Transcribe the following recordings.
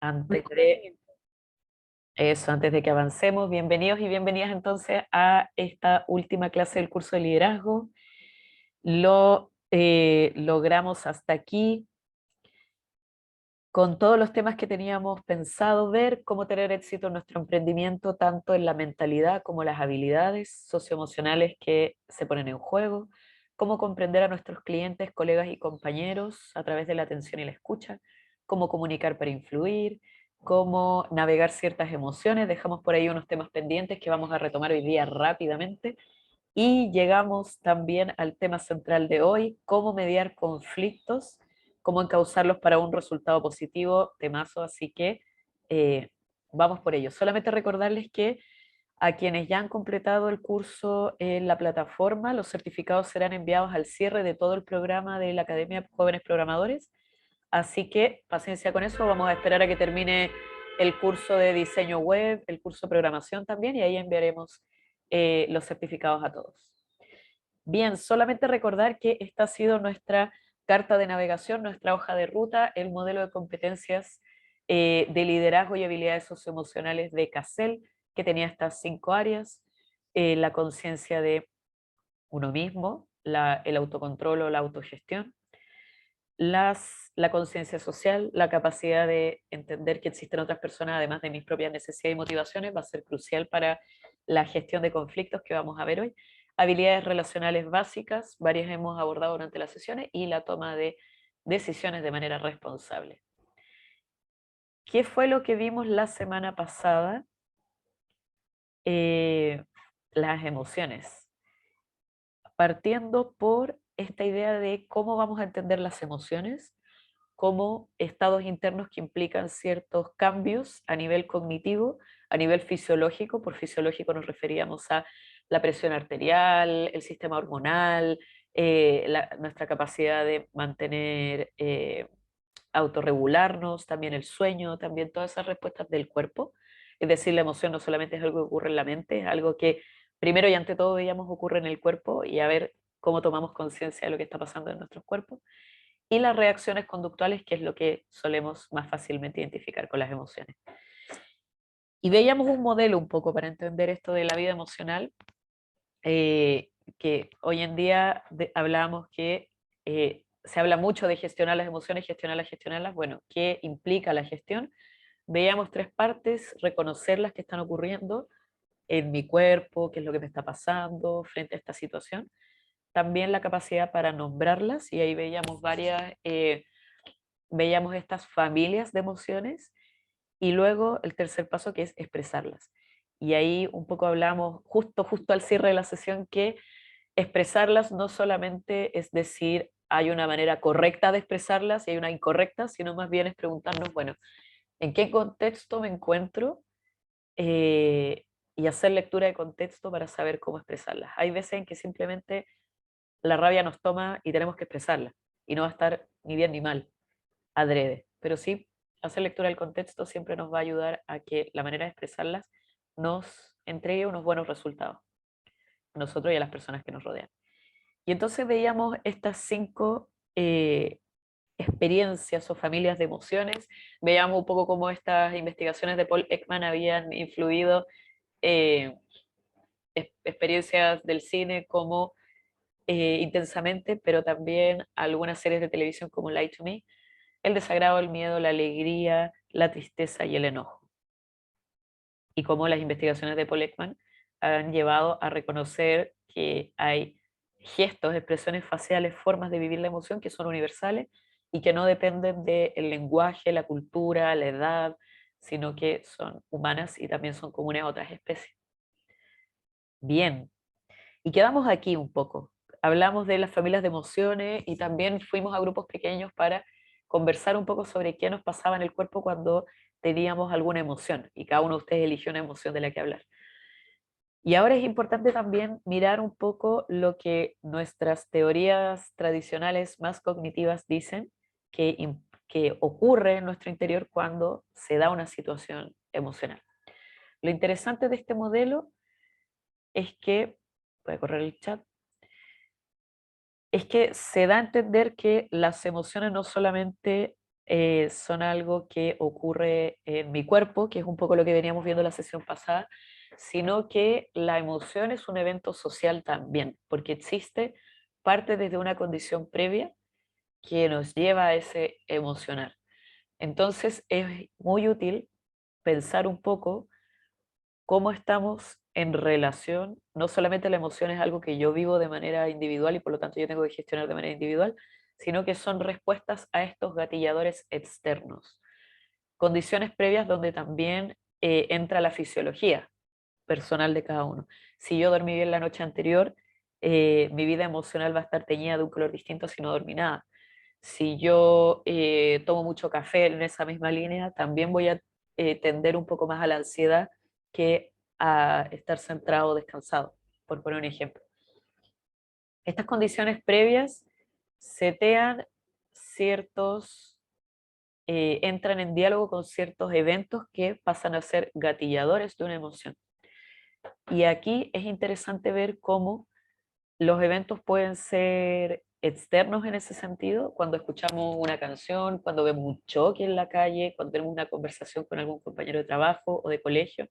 Antes de que avancemos, bienvenidos y bienvenidas entonces a esta última clase del curso de liderazgo. Lo logramos hasta aquí con todos los temas que teníamos pensado ver, cómo tener éxito en nuestro emprendimiento, tanto en la mentalidad como las habilidades socioemocionales que se ponen en juego, cómo comprender a nuestros clientes, colegas y compañeros a través de la atención y la escucha, cómo comunicar para influir, cómo navegar ciertas emociones. Dejamos por ahí unos temas pendientes que vamos a retomar hoy día rápidamente. Y llegamos también al tema central de hoy, cómo mediar conflictos, cómo encauzarlos para un resultado positivo, temazo, así que eh, vamos por ello. Solamente recordarles que a quienes ya han completado el curso en la plataforma, los certificados serán enviados al cierre de todo el programa de la Academia de Jóvenes Programadores, así que paciencia con eso, vamos a esperar a que termine el curso de diseño web, el curso de programación también, y ahí enviaremos los certificados a todos. Bien, solamente recordar que esta ha sido nuestra carta de navegación, nuestra hoja de ruta, el modelo de competencias de liderazgo y habilidades socioemocionales de CASEL, que tenía estas 5 áreas: la conciencia de uno mismo, el autocontrol o la autogestión, la conciencia social, la capacidad de entender que existen otras personas además de mis propias necesidades y motivaciones, va a ser crucial para la gestión de conflictos que vamos a ver hoy. Habilidades relacionales básicas, varias hemos abordado durante las sesiones, y la toma de decisiones de manera responsable. ¿Qué fue lo que vimos la semana pasada? Eh, las emociones. Partiendo por esta idea de cómo vamos a entender las emociones como estados internos que implican ciertos cambios a nivel cognitivo, a nivel fisiológico. Por fisiológico nos referíamos a la presión arterial, el sistema hormonal, nuestra capacidad de mantener, autorregularnos, también el sueño, también todas esas respuestas del cuerpo. Es decir, la emoción no solamente es algo que ocurre en la mente, es algo que primero y ante todo, digamos, ocurre en el cuerpo, y a ver cómo tomamos conciencia de lo que está pasando en nuestros cuerpos. Y las reacciones conductuales, que es lo que solemos más fácilmente identificar con las emociones. Y veíamos un modelo un poco para entender esto de la vida emocional, que hoy en día hablamos que se habla mucho de gestionar las emociones, gestionarlas. Bueno, ¿qué implica la gestión? Veíamos 3 partes: reconocer las que están ocurriendo en mi cuerpo, qué es lo que me está pasando frente a esta situación. También la capacidad para nombrarlas, y ahí veíamos veíamos estas familias de emociones, y luego el tercer paso, que es expresarlas. Y ahí un poco hablamos justo al cierre de la sesión que expresarlas no solamente es decir hay una manera correcta de expresarlas y hay una incorrecta, sino más bien es preguntarnos, bueno, ¿en qué contexto me encuentro? Y hacer lectura de contexto para saber cómo expresarlas. Hay veces en que simplemente la rabia nos toma y tenemos que expresarla, y no va a estar ni bien ni mal, adrede, pero sí hacer lectura del contexto siempre nos va a ayudar a que la manera de expresarlas nos entregue unos buenos resultados a nosotros y a las personas que nos rodean. Y entonces veíamos estas 5 experiencias o familias de emociones, veíamos un poco cómo estas investigaciones de Paul Ekman habían influido eh, experiencias del cine como Intensamente, pero también algunas series de televisión como Lie to Me, el desagrado, el miedo, la alegría, la tristeza y el enojo. Y cómo las investigaciones de Paul Ekman han llevado a reconocer que hay gestos, expresiones faciales, formas de vivir la emoción que son universales y que no dependen del lenguaje, la cultura, la edad, sino que son humanas y también son comunes a otras especies. Bien, y quedamos aquí un poco. Hablamos de las familias de emociones y también fuimos a grupos pequeños para conversar un poco sobre qué nos pasaba en el cuerpo cuando teníamos alguna emoción, y cada uno de ustedes eligió una emoción de la que hablar. Y ahora es importante también mirar un poco lo que nuestras teorías tradicionales más cognitivas dicen que ocurre en nuestro interior cuando se da una situación emocional. Lo interesante de este modelo es que, voy a correr el chat, es que se da a entender que las emociones no solamente son algo que ocurre en mi cuerpo, que es un poco lo que veníamos viendo en la sesión pasada, sino que la emoción es un evento social también, porque existe parte desde una condición previa que nos lleva a ese emocionar. Entonces es muy útil pensar un poco cómo estamos en relación, no solamente la emoción es algo que yo vivo de manera individual y por lo tanto yo tengo que gestionar de manera individual, sino que son respuestas a estos gatilladores externos, condiciones previas donde también entra la fisiología personal de cada uno. Si yo dormí bien la noche anterior, mi vida emocional va a estar teñida de un color distinto si no dormí nada. Si yo tomo mucho café en esa misma línea, también voy a tender un poco más a la ansiedad que a estar centrado o descansado, por poner un ejemplo. Estas condiciones previas setean ciertos, entran en diálogo con ciertos eventos que pasan a ser gatilladores de una emoción. Y aquí es interesante ver cómo los eventos pueden ser externos en ese sentido, cuando escuchamos una canción, cuando vemos un choque en la calle, cuando tenemos una conversación con algún compañero de trabajo o de colegio,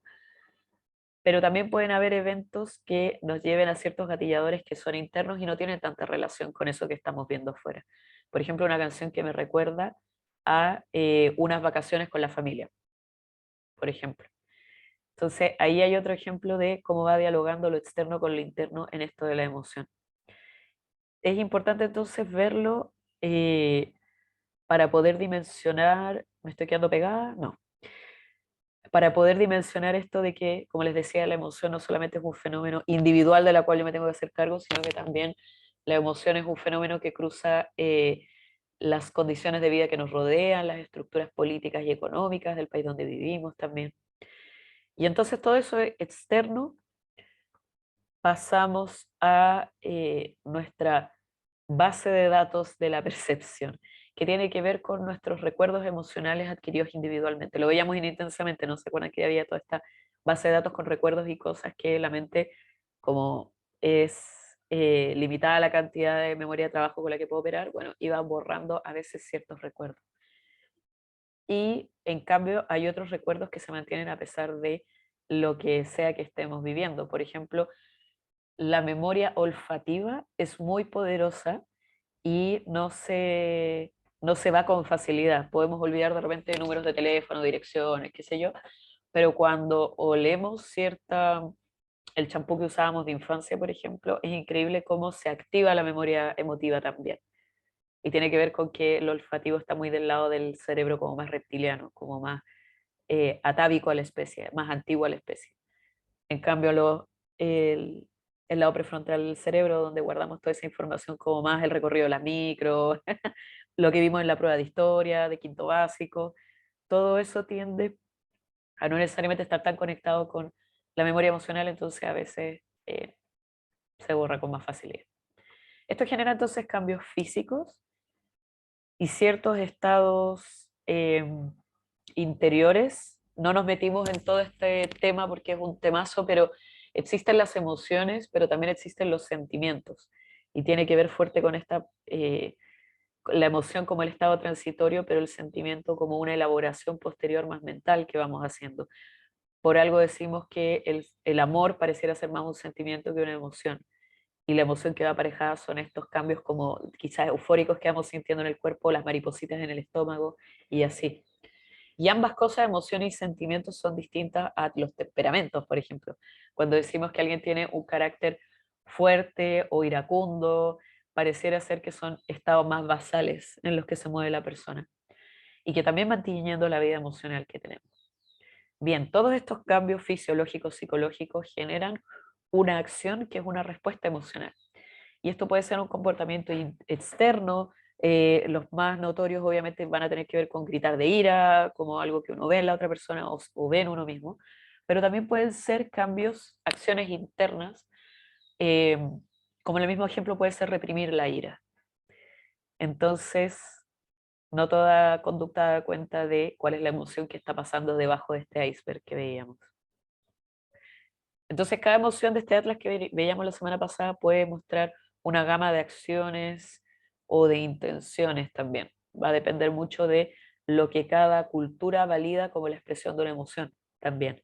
pero también pueden haber eventos que nos lleven a ciertos gatilladores que son internos y no tienen tanta relación con eso que estamos viendo afuera. Por ejemplo, una canción que me recuerda a unas vacaciones con la familia, por ejemplo. Entonces, ahí hay otro ejemplo de cómo va dialogando lo externo con lo interno en esto de la emoción. Es importante entonces verlo para poder dimensionar, ¿me estoy quedando pegada? No. Para poder dimensionar esto de que, como les decía, la emoción no solamente es un fenómeno individual de la cual yo me tengo que hacer cargo, sino que también la emoción es un fenómeno que cruza las condiciones de vida que nos rodean, las estructuras políticas y económicas del país donde vivimos también. Y entonces todo eso externo pasamos a nuestra base de datos de la percepción, que tiene que ver con nuestros recuerdos emocionales adquiridos individualmente. Lo veíamos intensamente, ¿no se acuerdan que había toda esta base de datos con recuerdos y cosas que la mente, como es limitada la cantidad de memoria de trabajo con la que puedo operar, bueno, iba borrando a veces ciertos recuerdos. Y en cambio hay otros recuerdos que se mantienen a pesar de lo que sea que estemos viviendo. Por ejemplo, la memoria olfativa es muy poderosa y no se va con facilidad. Podemos olvidar de repente números de teléfono, direcciones, qué sé yo, pero cuando olemos el champú que usábamos de infancia, por ejemplo, es increíble cómo se activa la memoria emotiva también. Y tiene que ver con que el olfativo está muy del lado del cerebro como más reptiliano, como más atávico a la especie, más antiguo a la especie. En cambio, el lado prefrontal del cerebro, donde guardamos toda esa información como más el recorrido de las micro, lo que vimos en la prueba de historia, de quinto básico, todo eso tiende a no necesariamente estar tan conectado con la memoria emocional, entonces a veces se borra con más facilidad. Esto genera entonces cambios físicos y ciertos estados interiores. No nos metimos en todo este tema porque es un temazo, pero existen las emociones, pero también existen los sentimientos. Y tiene que ver fuerte con la emoción como el estado transitorio, pero el sentimiento como una elaboración posterior más mental que vamos haciendo. Por algo decimos que el amor pareciera ser más un sentimiento que una emoción. Y la emoción que va aparejada son estos cambios como quizás eufóricos que vamos sintiendo en el cuerpo, las maripositas en el estómago y así. Y ambas cosas, emociones y sentimientos, son distintas a los temperamentos, por ejemplo. Cuando decimos que alguien tiene un carácter fuerte o iracundo, pareciera ser que son estados más basales en los que se mueve la persona y que también van tiñendo la vida emocional que tenemos. Bien, todos estos cambios fisiológicos, psicológicos generan una acción que es una respuesta emocional. Y esto puede ser un comportamiento externo. Los más notorios obviamente van a tener que ver con gritar de ira, como algo que uno ve en la otra persona o ve en uno mismo, pero también pueden ser cambios, acciones internas, eh, como en el mismo ejemplo puede ser reprimir la ira. Entonces, no toda conducta da cuenta de cuál es la emoción que está pasando debajo de este iceberg que veíamos. Entonces, cada emoción de este atlas que veíamos la semana pasada puede mostrar una gama de acciones o de intenciones también. Va a depender mucho de lo que cada cultura valida como la expresión de una emoción también.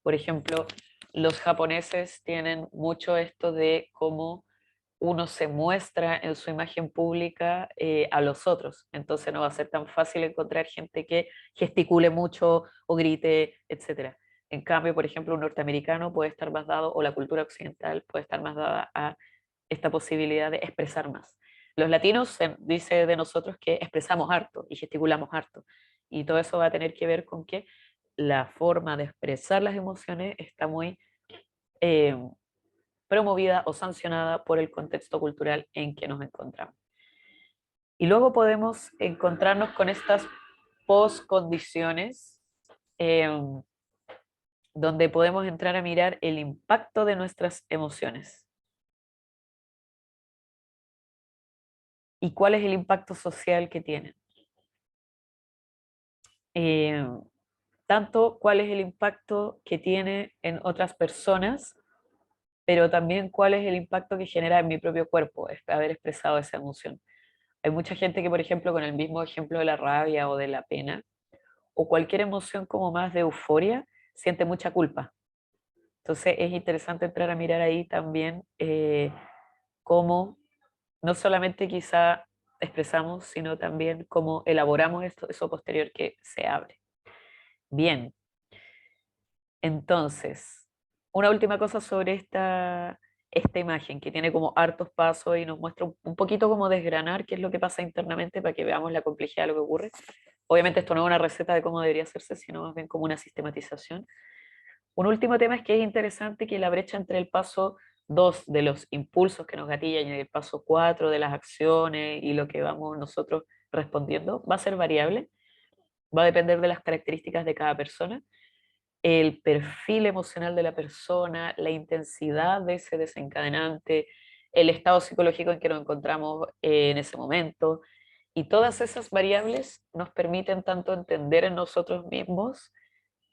Por ejemplo, los japoneses tienen mucho esto de cómo uno se muestra en su imagen pública a los otros. Entonces no va a ser tan fácil encontrar gente que gesticule mucho o grite, etc. En cambio, por ejemplo, un norteamericano puede estar más dado, o la cultura occidental puede estar más dada a esta posibilidad de expresar más. Los latinos se dice de nosotros que expresamos harto y gesticulamos harto. Y todo eso va a tener que ver con que la forma de expresar las emociones está muy eh, promovida o sancionada por el contexto cultural en que nos encontramos. Y luego podemos encontrarnos con estas poscondiciones eh, donde podemos entrar a mirar el impacto de nuestras emociones. ¿Y cuál es el impacto social que tienen? Eh, Tanto cuál es el impacto que tiene en otras personas, pero también cuál es el impacto que genera en mi propio cuerpo, haber expresado esa emoción. Hay mucha gente que, por ejemplo, con el mismo ejemplo de la rabia o de la pena, o cualquier emoción como más de euforia, siente mucha culpa. Entonces es interesante entrar a mirar ahí también cómo no solamente quizá expresamos, sino también cómo elaboramos esto, eso posterior que se abre. Bien, entonces, una última cosa sobre esta imagen que tiene como hartos pasos y nos muestra un poquito cómo desgranar qué es lo que pasa internamente para que veamos la complejidad de lo que ocurre. Obviamente esto no es una receta de cómo debería hacerse, sino más bien como una sistematización. Un último tema es que es interesante que la brecha entre el paso 2 de los impulsos que nos gatillan y el paso 4 de las acciones y lo que vamos nosotros respondiendo va a ser variable, va a depender de las características de cada persona, el perfil emocional de la persona, la intensidad de ese desencadenante, el estado psicológico en que nos encontramos en ese momento. Y todas esas variables nos permiten tanto entender en nosotros mismos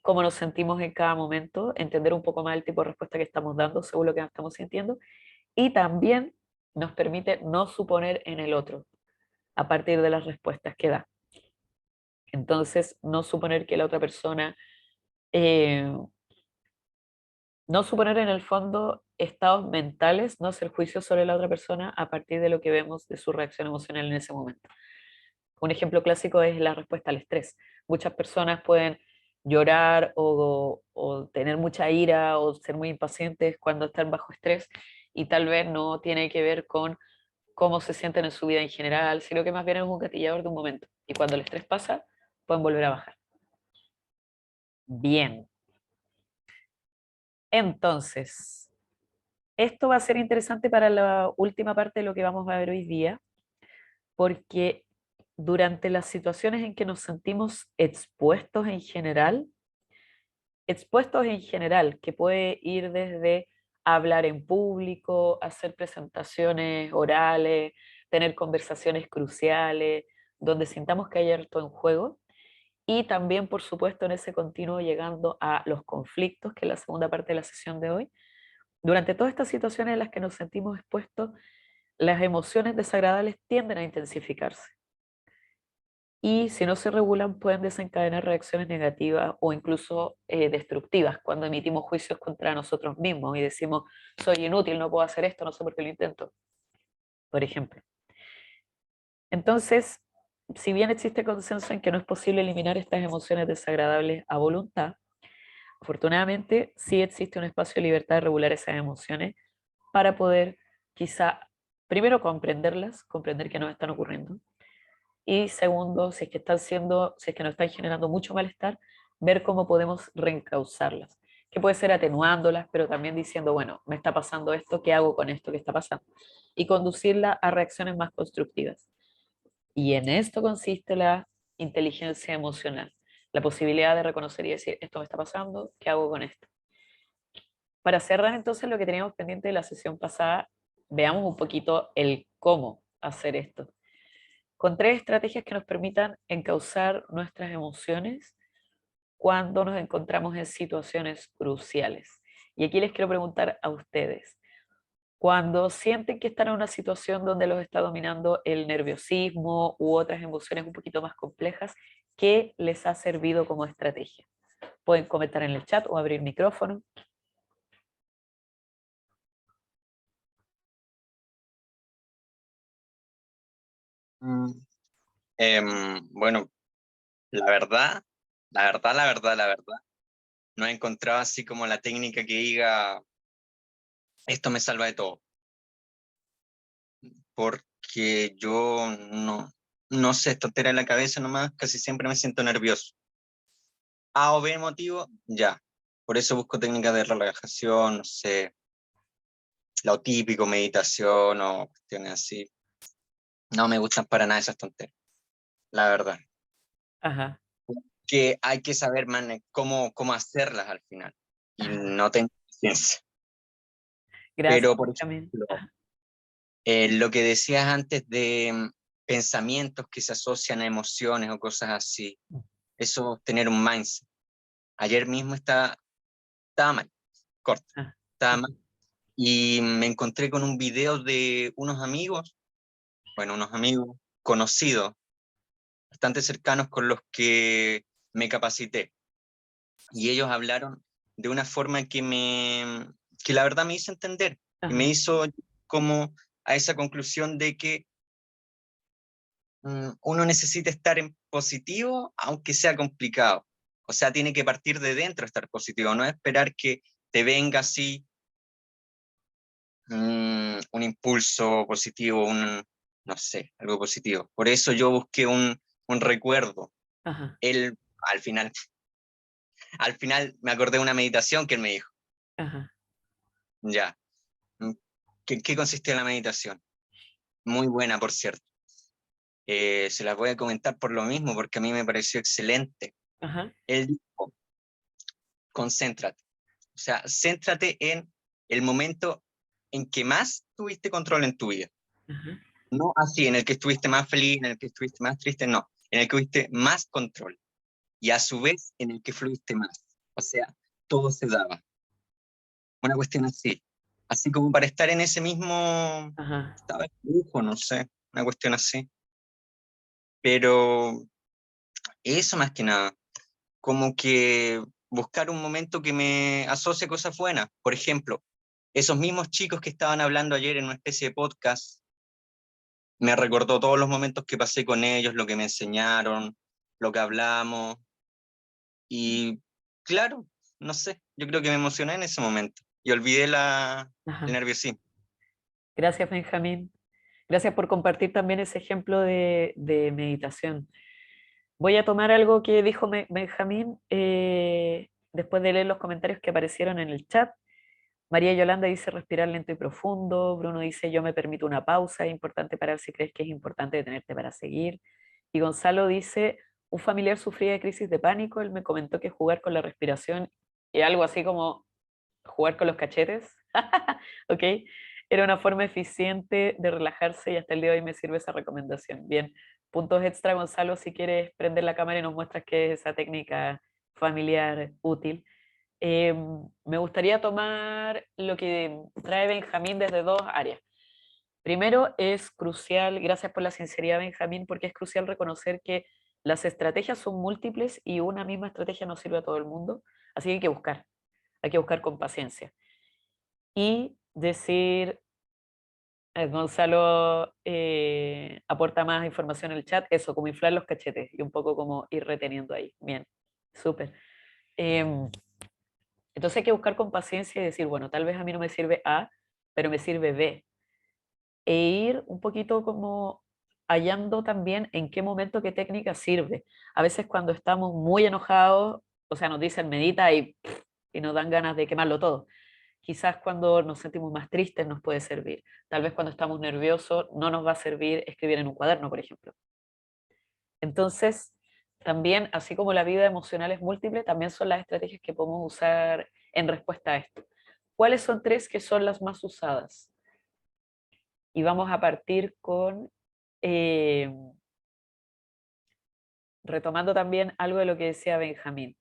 cómo nos sentimos en cada momento, entender un poco más el tipo de respuesta que estamos dando según lo que estamos sintiendo, y también nos permite no suponer en el otro a partir de las respuestas que da. Entonces, no suponer que la otra persona eh, no suponer en el fondo estados mentales, no hacer juicios sobre la otra persona a partir de lo que vemos de su reacción emocional en ese momento. Un ejemplo clásico es la respuesta al estrés. Muchas personas pueden llorar o tener mucha ira o ser muy impacientes cuando están bajo estrés y tal vez no tiene que ver con cómo se sienten en su vida en general, sino que más bien es un gatillador de un momento. Y cuando el estrés pasa, pueden volver a bajar. Bien, entonces, esto va a ser interesante para la última parte de lo que vamos a ver hoy día, porque durante las situaciones en que nos sentimos expuestos en general, que puede ir desde hablar en público, hacer presentaciones orales, tener conversaciones cruciales, donde sintamos que hay harto en juego, y también, por supuesto, en ese continuo llegando a los conflictos, que es la segunda parte de la sesión de hoy. Durante todas estas situaciones en las que nos sentimos expuestos, las emociones desagradables tienden a intensificarse y si no se regulan pueden desencadenar reacciones negativas o incluso destructivas cuando emitimos juicios contra nosotros mismos y decimos soy inútil, no puedo hacer esto, no sé por qué lo intento, por ejemplo. Entonces, si bien existe consenso en que no es posible eliminar estas emociones desagradables a voluntad, afortunadamente sí existe un espacio de libertad de regular esas emociones para poder quizá primero comprenderlas, comprender que nos están ocurriendo, y segundo, si es que si es que nos están generando mucho malestar, ver cómo podemos reencauzarlas, que puede ser atenuándolas, pero también diciendo, bueno, me está pasando esto, ¿qué hago con esto que está pasando? Y conducirla a reacciones más constructivas. Y en esto consiste la inteligencia emocional, la posibilidad de reconocer y decir, esto me está pasando, ¿qué hago con esto? Para cerrar entonces lo que teníamos pendiente de la sesión pasada, veamos un poquito el cómo hacer esto con tres estrategias que nos permitan encauzar nuestras emociones cuando nos encontramos en situaciones cruciales. Y aquí les quiero preguntar a ustedes, cuando sienten que están en una situación donde los está dominando el nerviosismo u otras emociones un poquito más complejas, ¿Qué les ha servido como estrategia? Pueden comentar en el chat o abrir micrófono. Mm, bueno, la verdad, la verdad, no he encontrado así como la técnica que diga, esto me salva de todo, porque yo no sé, esto te en la cabeza nomás, casi siempre me siento nervioso. A o B motivo, ya. Por eso busco técnicas de relajación, no sé, lo típico, meditación o cuestiones así. No me gustan para nada esas tonterías, la verdad. Ajá, Que hay que saber cómo hacerlas al final. Y ajá. no tengo paciencia. Gracias, Pero, por Benjamín. ejemplo, Ajá, lo que decías antes de pensamientos que se asocian a emociones o cosas así, eso tener un mindset. Ayer mismo estaba mal, corto, ajá, estaba mal, ujú, y me encontré con un video de unos amigos conocidos, bastante cercanos con los que me capacité. Y ellos hablaron de una forma que la verdad me hizo entender y me ajá, hizo como a esa conclusión de que uno necesita estar en positivo, aunque sea complicado. O sea, tiene que partir de dentro estar positivo, no esperar que te venga así un impulso positivo, no sé, algo positivo. Por eso yo busqué un recuerdo. ajá, Él, al final, al final me acordé de una meditación que él me dijo, ajá, ya, mm, ¿qué consistía la meditación? Muy buena, por cierto. Se las voy a comentar por lo mismo, porque a mí me pareció excelente. ajá, Él dijo, concéntrate. O sea, céntrate en el momento en que más tuviste control en tu vida. ajá, No así, en el que estuviste más feliz, en el que estuviste más triste, no. En el que tuviste más control. Y a su vez, en el que fluiste más. O sea, todo se daba. Una cuestión así. Así como para estar en ese mismo ajá, estado de flujo, no sé. Una cuestión así. Pero eso más que nada. Como que buscar un momento que me asocie a cosas buenas. Por ejemplo, esos mismos chicos que estaban hablando ayer en una especie de podcast, me recordó todos los momentos que pasé con ellos, lo que me enseñaron, lo que hablamos, y claro, no sé, yo creo que me emocioné en ese momento y olvidé el ajá. nerviosismo. Gracias, Benjamín. Gracias por compartir también ese ejemplo de meditación. Voy a tomar algo que dijo Benjamín después de leer los comentarios que aparecieron en el chat. María Yolanda dice respirar lento y profundo. Bruno dice yo me permito una pausa, es importante parar si crees que es importante detenerte para seguir. Y Gonzalo dice, un familiar sufría de crisis de pánico, él me comentó que jugar con la respiración y algo así como jugar con los cachetes, ¿ok? Era una forma eficiente de relajarse y hasta el día de hoy me sirve esa recomendación. Bien, puntos extra, Gonzalo, si quieres prender la cámara y nos muestras qué es esa técnica familiar útil. Me gustaría tomar lo que trae Benjamín desde dos áreas. Primero, es crucial, gracias por la sinceridad, Benjamín, porque es crucial reconocer que las estrategias son múltiples y una misma estrategia no sirve a todo el mundo, así que hay que buscar con paciencia. Y decir, Gonzalo aporta más información en el chat, eso, como inflar los cachetes y un poco como ir reteniendo ahí. Bien, súper. Em, entonces hay que buscar con paciencia y decir, bueno, tal vez a mí no me sirve A, pero me sirve B. E ir un poquito como hallando también en qué momento qué técnica sirve. A veces cuando estamos muy enojados, o sea, nos dicen medita y nos dan ganas de quemarlo todo. Quizás cuando nos sentimos más tristes nos puede servir. Tal vez cuando estamos nerviosos no nos va a servir escribir en un cuaderno, por ejemplo. Entonces, también, así como la vida emocional es múltiple, también son las estrategias que podemos usar en respuesta a esto. ¿Cuáles son tres que son las más usadas? Y vamos a partir con, eh, retomando también algo de lo que decía Benjamín,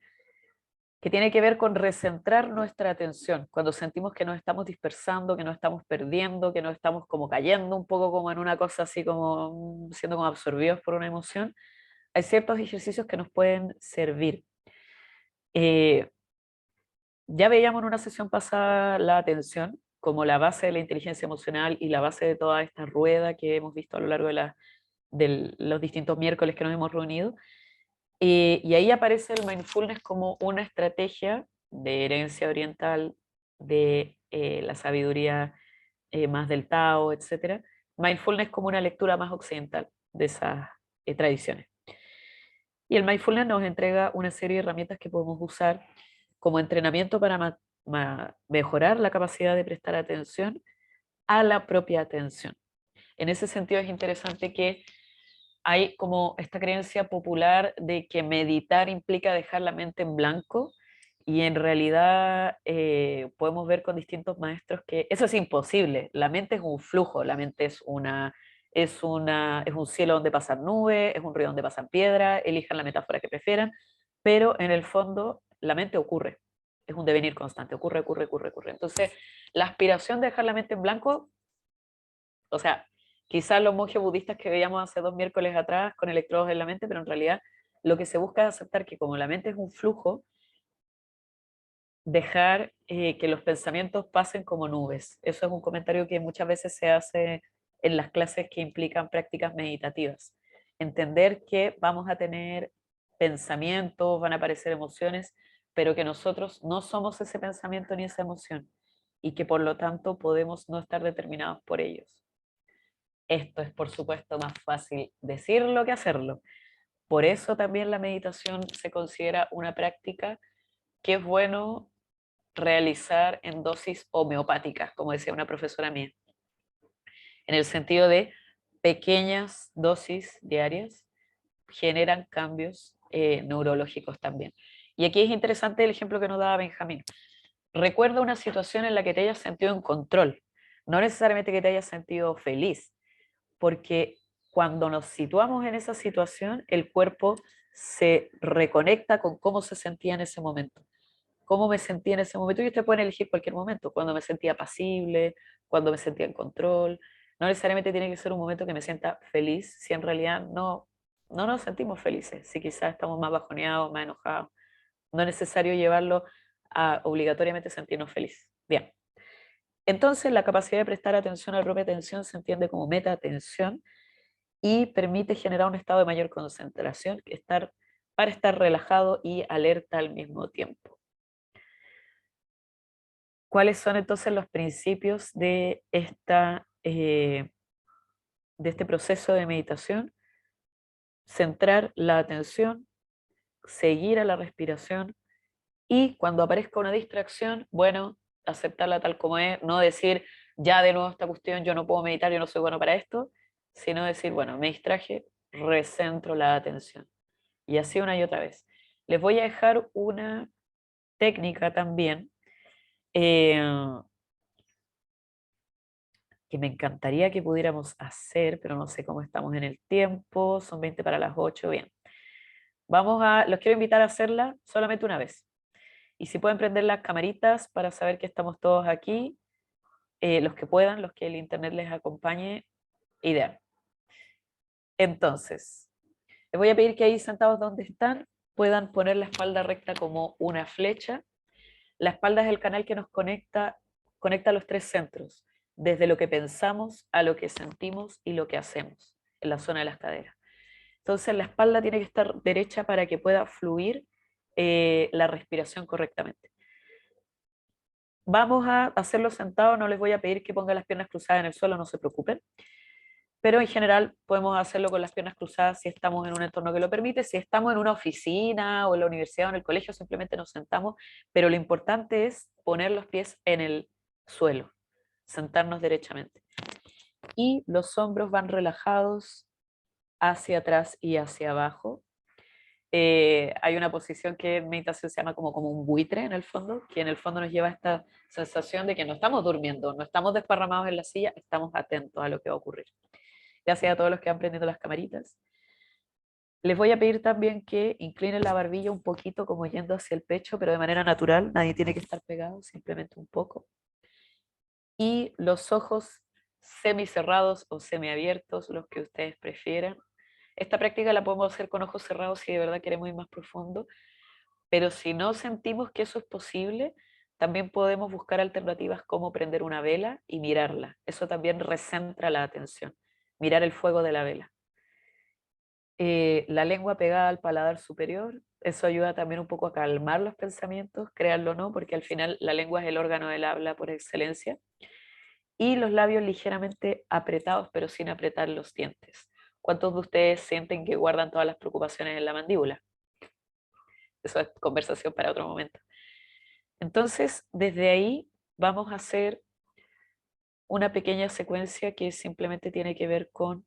que tiene que ver con recentrar nuestra atención. Cuando sentimos que nos estamos dispersando, que nos estamos perdiendo, que nos estamos como cayendo un poco como en una cosa así como siendo como absorbidos por una emoción, hay ciertos ejercicios que nos pueden servir. Eh, ya veíamos en una sesión pasada la atención como la base de la inteligencia emocional y la base de toda esta rueda que hemos visto a lo largo de los distintos miércoles que nos hemos reunido. Y ahí aparece el mindfulness como una estrategia de herencia oriental, de la sabiduría más del Tao, etcétera. Mindfulness como una lectura más occidental de esas tradiciones. Y el mindfulness nos entrega una serie de herramientas que podemos usar como entrenamiento para mejorar la capacidad de prestar atención a la propia atención. En ese sentido es interesante que hay como esta creencia popular de que meditar implica dejar la mente en blanco y en realidad podemos ver con distintos maestros que eso es imposible. La mente es un flujo, la mente es un cielo donde pasan nubes, es un río donde pasan piedras, elijan la metáfora que prefieran, pero en el fondo la mente ocurre, es un devenir constante, ocurre, ocurre, ocurre, ocurre. Entonces, la aspiración de dejar la mente en blanco, o sea, quizás los monjes budistas que veíamos hace 2 miércoles atrás con electrodos en la mente, pero en realidad lo que se busca es aceptar que como la mente es un flujo, dejar que los pensamientos pasen como nubes. Eso es un comentario que muchas veces se hace en las clases que implican prácticas meditativas. Entender que vamos a tener pensamientos, van a aparecer emociones, pero que nosotros no somos ese pensamiento ni esa emoción y que por lo tanto podemos no estar determinados por ellos. Esto es, por supuesto, más fácil decirlo que hacerlo. Por eso también la meditación se considera una práctica que es bueno realizar en dosis homeopáticas, como decía una profesora mía, en el sentido de pequeñas dosis diarias generan cambios neurológicos también. Y aquí es interesante el ejemplo que nos daba Benjamín. Recuerda una situación en la que te hayas sentido en control, no necesariamente que te hayas sentido feliz, porque cuando nos situamos en esa situación, el cuerpo se reconecta con cómo se sentía en ese momento. Cómo me sentía en ese momento, y usted puede elegir cualquier momento, cuando me sentía pasible, cuando me sentía en control. No necesariamente tiene que ser un momento que me sienta feliz, si en realidad no nos sentimos felices, si quizás estamos más bajoneados, más enojados. No es necesario llevarlo a obligatoriamente sentirnos felices. Bien, entonces la capacidad de prestar atención a la propia atención se entiende como meta atención y permite generar un estado de mayor concentración para estar relajado y alerta al mismo tiempo. ¿Cuáles son entonces los principios de este proceso de meditación? Centrar la atención, seguir a la respiración y cuando aparezca una distracción, bueno, aceptarla tal como es, no decir, ya de nuevo esta cuestión, yo no puedo meditar, yo no soy bueno para esto, sino decir, bueno, me distraje, recentro la atención. Y así una y otra vez. Les voy a dejar una técnica también eh, que me encantaría que pudiéramos hacer, pero no sé cómo estamos en el tiempo, son 20 para las 8, bien. Los quiero invitar a hacerla solamente una vez. Y si pueden prender las camaritas para saber que estamos todos aquí, los que puedan, los que el internet les acompañe, ideal. Entonces, les voy a pedir que ahí sentados donde están puedan poner la espalda recta como una flecha. La espalda es el canal que nos conecta los tres centros, desde lo que pensamos a lo que sentimos y lo que hacemos, en la zona de las caderas. Entonces la espalda tiene que estar derecha para que pueda fluir la respiración correctamente. Vamos a hacerlo sentado, no les voy a pedir que pongan las piernas cruzadas en el suelo, no se preocupen, pero en general podemos hacerlo con las piernas cruzadas si estamos en un entorno que lo permite. Si estamos en una oficina o en la universidad o en el colegio, simplemente nos sentamos, pero lo importante es poner los pies en el suelo, sentarnos derechamente. Y los hombros van relajados hacia atrás y hacia abajo. Hay una posición que en meditación se llama como un buitre en el fondo, que en el fondo nos lleva a esta sensación de que no estamos durmiendo, no estamos desparramados en la silla, estamos atentos a lo que va a ocurrir. Gracias a todos los que han prendido las camaritas. Les voy a pedir también que inclinen la barbilla un poquito como yendo hacia el pecho, pero de manera natural, nadie tiene que estar pegado, simplemente un poco. Y los ojos semicerrados o semiabiertos, los que ustedes prefieran. Esta práctica la podemos hacer con ojos cerrados si de verdad queremos ir más profundo, pero si no sentimos que eso es posible, también podemos buscar alternativas como prender una vela y mirarla. Eso también recentra la atención, mirar el fuego de la vela. La lengua pegada al paladar superior, eso ayuda también un poco a calmar los pensamientos, créanlo o no, porque al final la lengua es el órgano del habla por excelencia. Y los labios ligeramente apretados, pero sin apretar los dientes. ¿Cuántos de ustedes sienten que guardan todas las preocupaciones en la mandíbula? Eso es conversación para otro momento. Entonces, desde ahí vamos a hacer una pequeña secuencia que simplemente tiene que ver con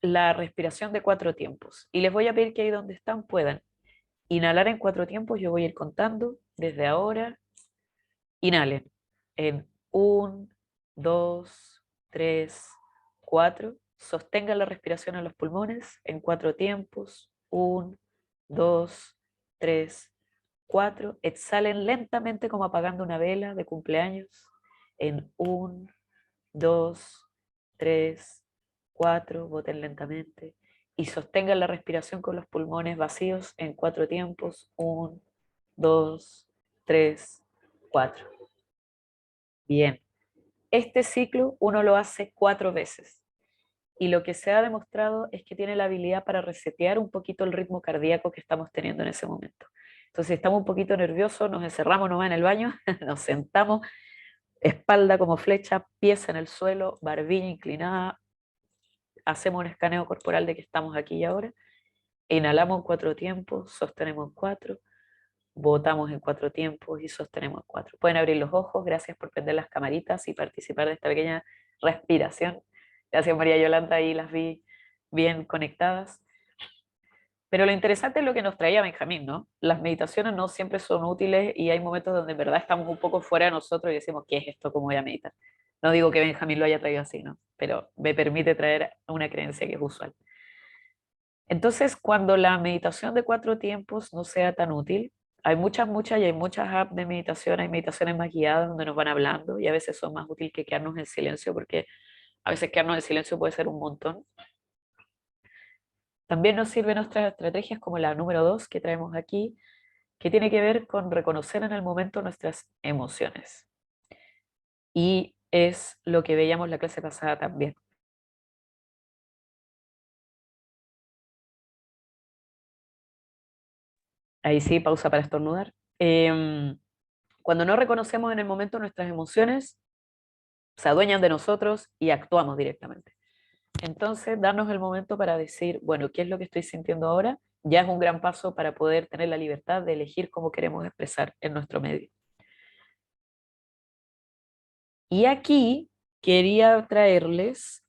la respiración de 4 tiempos. Y les voy a pedir que ahí donde están puedan inhalar en 4 tiempos. Yo voy a ir contando desde ahora. Inhalen en 1, 2, 3, 4. Sostengan la respiración en los pulmones en 4 tiempos. 1, 2, 3, 4. Exhalen lentamente como apagando una vela de cumpleaños en 1, 2, 3, 4. Boten lentamente. Y sostengan la respiración con los pulmones vacíos en 4 tiempos. 1, 2, 3, 4. Bien. Este ciclo uno lo hace 4 veces y lo que se ha demostrado es que tiene la habilidad para resetear un poquito el ritmo cardíaco que estamos teniendo en ese momento. Entonces, si estamos un poquito nerviosos, nos encerramos nomás en el baño, nos sentamos, espalda como flecha, pies en el suelo, barbilla inclinada, hacemos un escaneo corporal de que estamos aquí y ahora, inhalamos en 4 tiempos, sostenemos en 4, botamos en 4 tiempos y sostenemos en 4. Pueden abrir los ojos, gracias por prender las camaritas y participar de esta pequeña respiración. Gracias María Yolanda, ahí las vi bien conectadas. Pero lo interesante es lo que nos traía Benjamín, ¿no? Las meditaciones no siempre son útiles y hay momentos donde en verdad estamos un poco fuera de nosotros y decimos, ¿qué es esto? ¿Cómo voy a meditar? No digo que Benjamín lo haya traído así, ¿no? Pero me permite traer una creencia que es usual. Entonces, cuando la meditación de 4 tiempos no sea tan útil, hay muchas y hay muchas apps de meditación, hay meditaciones más guiadas donde nos van hablando y a veces son más útiles que quedarnos en silencio porque a veces quedarnos en silencio puede ser un montón. También nos sirven otras estrategias como la número 2 que traemos aquí, que tiene que ver con reconocer en el momento nuestras emociones. Y es lo que veíamos la clase pasada también. Ahí sí, pausa para estornudar. Cuando no reconocemos en el momento nuestras emociones, se adueñan de nosotros y actuamos directamente. Entonces, darnos el momento para decir, bueno, ¿qué es lo que estoy sintiendo ahora? Ya es un gran paso para poder tener la libertad de elegir cómo queremos expresar en nuestro medio. Y aquí quería traerles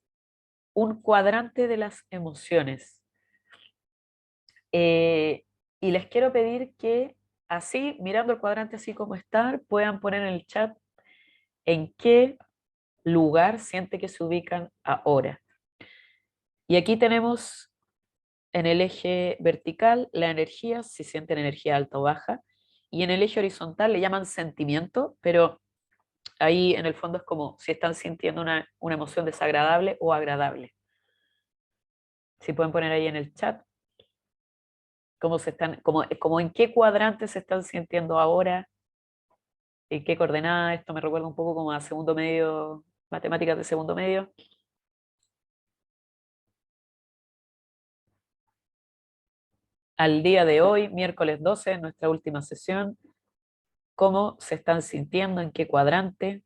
un cuadrante de las emociones. Y les quiero pedir que así, mirando el cuadrante así como está, puedan poner en el chat en qué lugar siente que se ubican ahora. Y aquí tenemos en el eje vertical la energía, si sienten energía alta o baja, y en el eje horizontal le llaman sentimiento, pero ahí en el fondo es como si están sintiendo una emoción desagradable o agradable. Si pueden poner ahí en el chat cómo se están, como en qué cuadrante se están sintiendo ahora, en qué coordenada. Esto me recuerda un poco como a segundo medio, matemáticas de segundo medio. Al día de hoy, miércoles 12, en nuestra última sesión, cómo se están sintiendo, en qué cuadrante.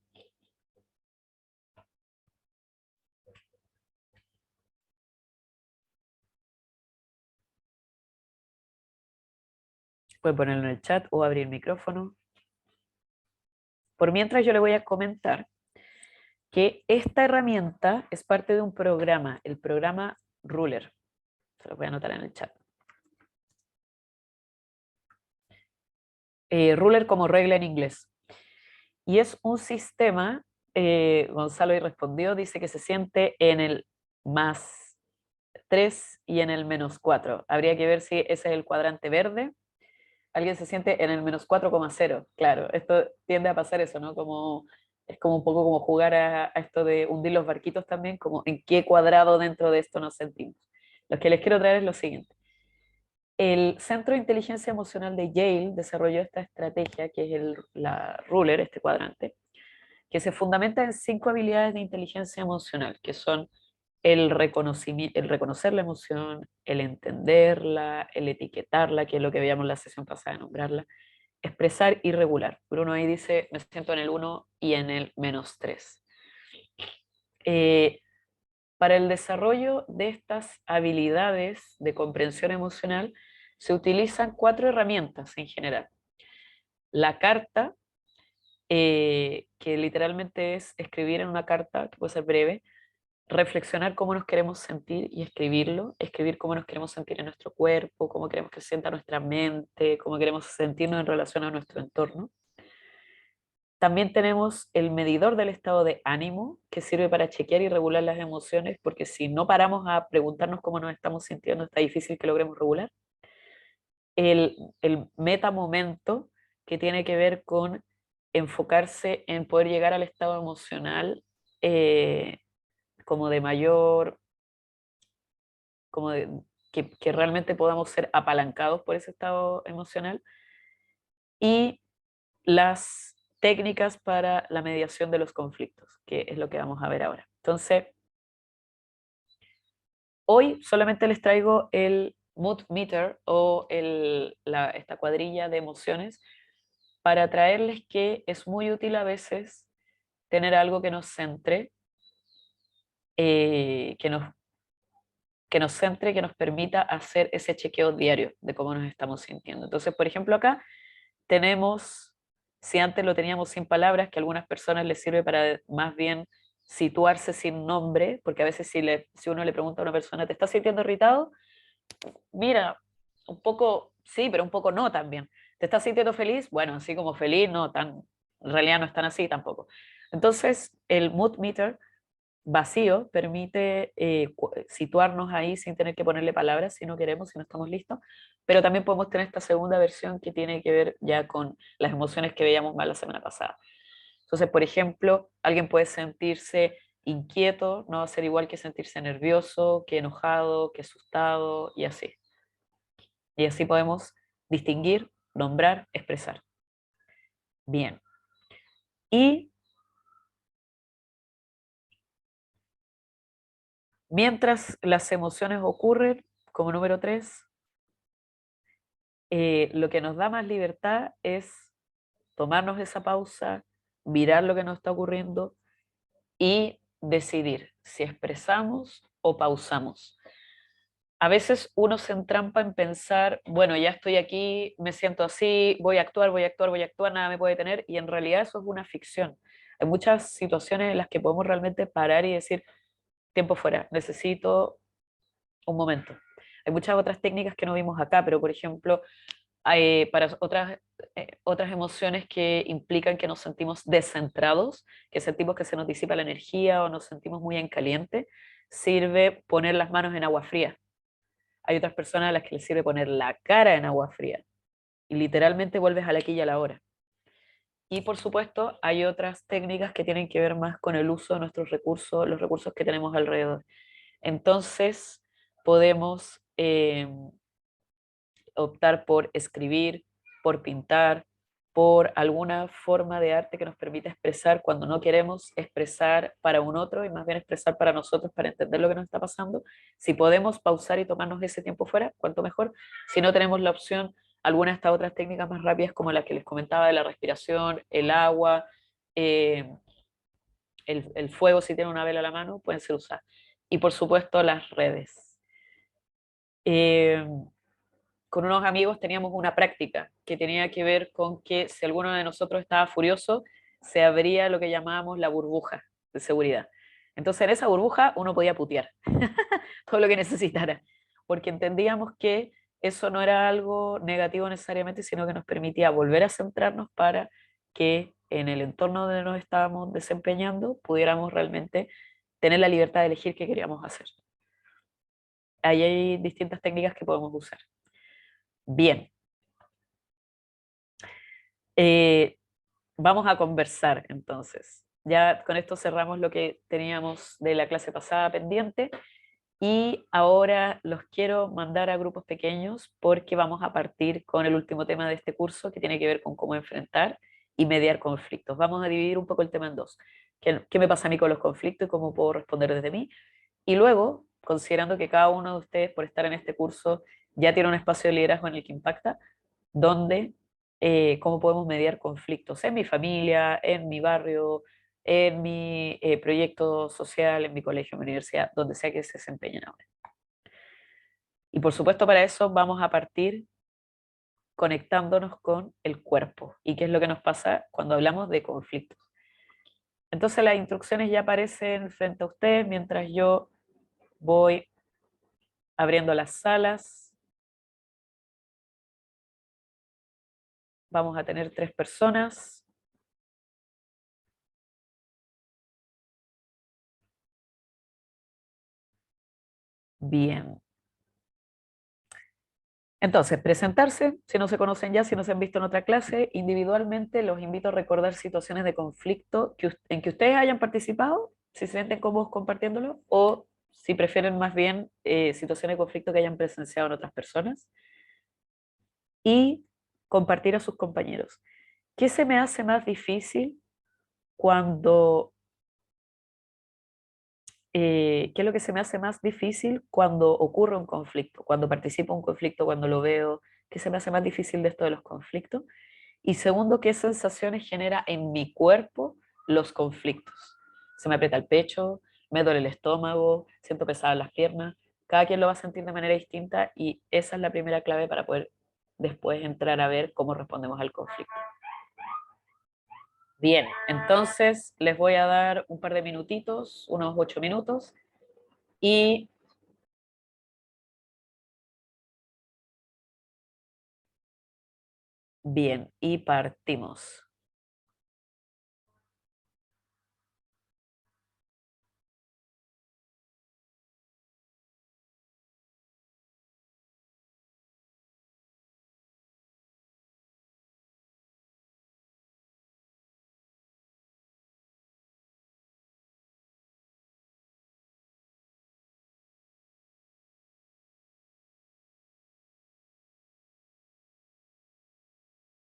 Pueden ponerlo en el chat o abrir el micrófono. Por mientras yo le voy a comentar que esta herramienta es parte de un programa, el programa Ruler. Se lo voy a anotar en el chat. Ruler como regla en inglés. Y es un sistema, Gonzalo ahí respondió, dice que se siente en el más 3 y en el menos 4. Habría que ver si ese es el cuadrante verde. Alguien se siente en el menos 4,0. Claro, esto tiende a pasar eso, ¿no? Como Es como un poco como jugar a esto de hundir los barquitos también, como en qué cuadrado dentro de esto nos sentimos. Lo que les quiero traer es lo siguiente. El Centro de Inteligencia Emocional de Yale desarrolló esta estrategia, que es la Ruler, este cuadrante, que se fundamenta en 5 habilidades de inteligencia emocional, que son el reconocimiento, el reconocer la emoción, el entenderla, el etiquetarla, que es lo que veíamos en la sesión pasada de nombrarla, expresar y regular. Bruno ahí dice, me siento en el 1 y en el -3. Eh, para el desarrollo de estas habilidades de comprensión emocional se utilizan 4 herramientas en general. La carta, que literalmente es escribir en una carta, que puede ser breve, reflexionar cómo nos queremos sentir y escribirlo, escribir cómo nos queremos sentir en nuestro cuerpo, cómo queremos que se sienta nuestra mente, cómo queremos sentirnos en relación a nuestro entorno. También tenemos el medidor del estado de ánimo, que sirve para chequear y regular las emociones, porque si no paramos a preguntarnos cómo nos estamos sintiendo, está difícil que logremos regular. El metamomento, que tiene que ver con enfocarse en poder llegar al estado emocional eh, como de mayor, como que realmente podamos ser apalancados por ese estado emocional. Y las técnicas para la mediación de los conflictos, que es lo que vamos a ver ahora. Entonces, hoy solamente les traigo el mood meter o esta cuadrilla de emociones para traerles que es muy útil a veces tener algo que nos centre, eh, que nos, que nos centre, que nos permita hacer ese chequeo diario de cómo nos estamos sintiendo. Entonces, por ejemplo, acá tenemos, si antes lo teníamos sin palabras, que a algunas personas les sirve para más bien situarse sin nombre, porque a veces si uno le pregunta a una persona, ¿te estás sintiendo irritado? Mira, un poco sí, pero un poco no también. ¿Te estás sintiendo feliz? Bueno, así como feliz, no tan, en realidad no es tan así tampoco. Entonces, el mood meter vacío permite situarnos ahí sin tener que ponerle palabras si no queremos, si no estamos listos, pero también podemos tener esta segunda versión que tiene que ver ya con las emociones que veíamos más la semana pasada. Entonces, por ejemplo, alguien puede sentirse inquieto, no va a ser igual que sentirse nervioso, que enojado, que asustado y así. Y así podemos distinguir, nombrar, expresar. Bien. Y mientras las emociones ocurren, como número 3, lo que nos da más libertad es tomarnos esa pausa, mirar lo que nos está ocurriendo y decidir si expresamos o pausamos. A veces uno se entrampa en pensar, bueno, ya estoy aquí, me siento así, voy a actuar, voy a actuar, voy a actuar, nada me puede detener, y en realidad eso es una ficción. Hay muchas situaciones en las que podemos realmente parar y decir, tiempo fuera, necesito un momento. Hay muchas otras técnicas que no vimos acá, pero por ejemplo, para otras emociones que implican que nos sentimos descentrados, que sentimos que se nos disipa la energía o nos sentimos muy en caliente, sirve poner las manos en agua fría. Hay otras personas a las que les sirve poner la cara en agua fría y literalmente vuelves a la aquí y a la hora. Y por supuesto, hay otras técnicas que tienen que ver más con el uso de nuestros recursos, los recursos que tenemos alrededor. Entonces, podemos optar por escribir, por pintar, por alguna forma de arte que nos permita expresar cuando no queremos expresar para un otro y más bien expresar para nosotros para entender lo que nos está pasando. Si podemos pausar y tomarnos ese tiempo fuera, cuanto mejor. Si no tenemos la opción, algunas de estas otras técnicas más rápidas como las que les comentaba de la respiración, el agua, eh, el fuego si tienen una vela a la mano, pueden ser usadas. Y por supuesto las redes. Eh, con unos amigos teníamos una práctica que tenía que ver con que si alguno de nosotros estaba furioso, se abría lo que llamábamos la burbuja de seguridad. Entonces en esa burbuja uno podía putear todo lo que necesitara, porque entendíamos que eso no era algo negativo necesariamente, sino que nos permitía volver a centrarnos para que en el entorno donde nos estábamos desempeñando pudiéramos realmente tener la libertad de elegir qué queríamos hacer. Ahí hay distintas técnicas que podemos usar. Bien, Eh, vamos a conversar entonces. Ya con esto cerramos lo que teníamos de la clase pasada pendiente y ahora los quiero mandar a grupos pequeños porque vamos a partir con el último tema de este curso que tiene que ver con cómo enfrentar y mediar conflictos. Vamos a dividir un poco el tema en dos. ¿Qué me pasa a mí con los conflictos y cómo puedo responder desde mí? Y luego, considerando que cada uno de ustedes por estar en este curso ya tiene un espacio de liderazgo en el que impacta, donde cómo podemos mediar conflictos en mi familia, en mi barrio, en mi proyecto social, en mi colegio, en mi universidad, donde sea que se desempeñen ahora. Y por supuesto para eso vamos a partir conectándonos con el cuerpo y qué es lo que nos pasa cuando hablamos de conflictos. Entonces las instrucciones ya aparecen frente a ustedes mientras yo voy abriendo las salas. Vamos a tener 3 personas. Bien. Entonces, presentarse, si no se conocen ya, si no se han visto en otra clase, individualmente los invito a recordar situaciones de conflicto en que ustedes hayan participado, si se sienten cómodos compartiéndolo, o si prefieren más bien situaciones de conflicto que hayan presenciado en otras personas, y compartir a sus compañeros. ¿Qué se me hace más difícil cuando ¿qué es lo que se me hace más difícil cuando ocurre un conflicto? Cuando participo en un conflicto, cuando lo veo, ¿qué se me hace más difícil de esto de los conflictos? Y segundo, ¿qué sensaciones genera en mi cuerpo los conflictos? Se me aprieta el pecho, me duele el estómago, siento pesadas las piernas. Cada quien lo va a sentir de manera distinta y esa es la primera clave para poder después entrar a ver cómo respondemos al conflicto. Bien, entonces les voy a dar un par de minutitos, unos 8 minutos, y bien, y partimos.